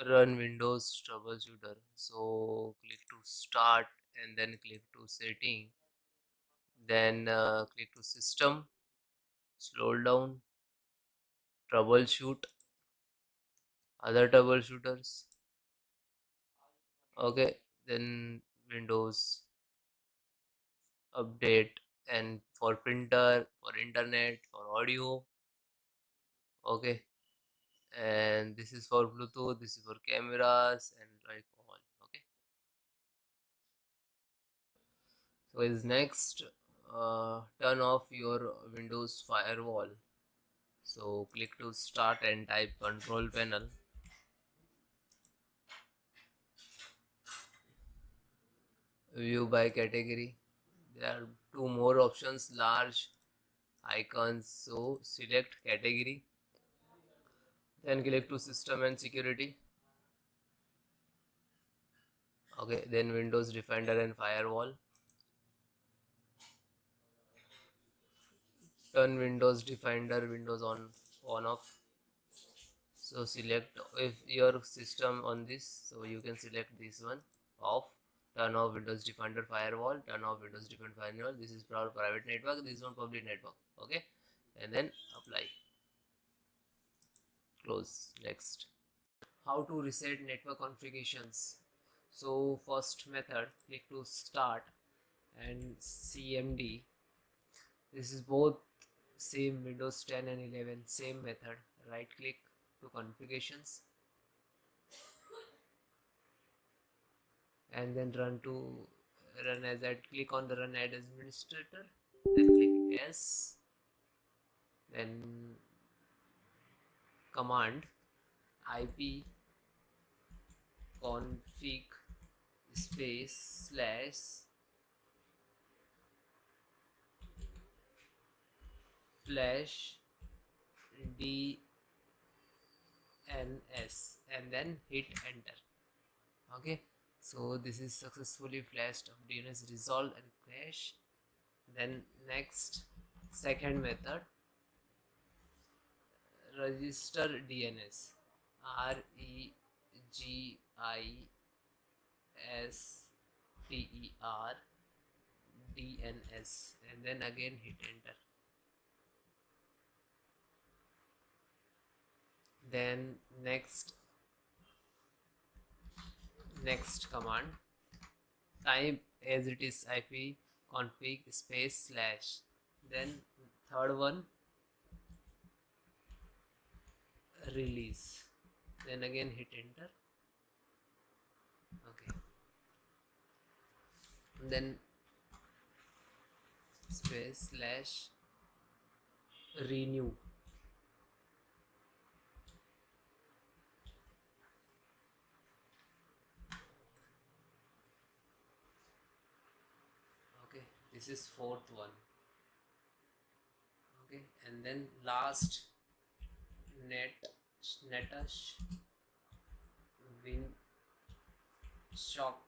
run Windows troubleshooter. So click to start and then click to setting, then click to system, scroll down, troubleshoot, other troubleshooters. Okay, then Windows update, and for printer, for internet, for audio. Okay, and this is for Bluetooth, this is for cameras and like all. Okay, so is next, turn off your Windows firewall. So click to start and type control panel. View by category. There are two more options, large icons. So select category, then click to system and security. Okay, then Windows Defender and firewall. Turn Windows Defender Windows on off. So select if your system on this, so you can select this one off. Turn off Windows Defender firewall, turn off Windows Defender firewall. This is for private network, this is on public network. Okay, and then apply, close, next. How to reset network configurations. So first method, click to start and CMD. This is both same, Windows 10 and 11, same method. Right click to configurations and then run as that. Click on the run as administrator, then click yes, then command ip config space slash dns and then hit enter. Okay, so this is successfully flashed up, DNS resolved and crash. Then next, second method, register DNS, register DNS, and then again hit enter. Then next command, type as it is ip config space slash, then third one release, then again hit enter. Okay, and then space slash renew. Okay, this is fourth one. Okay, and then last, netsh winsock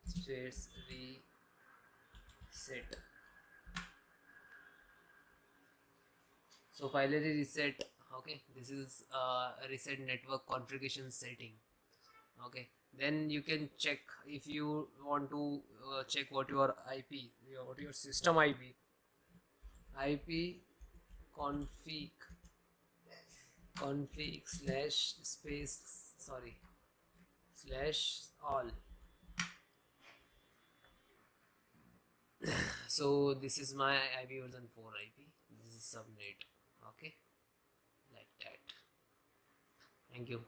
space reset. So finally reset. Okay, this is a reset network configuration setting. Okay, then you can check if you want to check what your what your system ip config slash space, sorry, slash all. So this is my ip version 4 ip, this is subnet. Okay, like that. Thank you.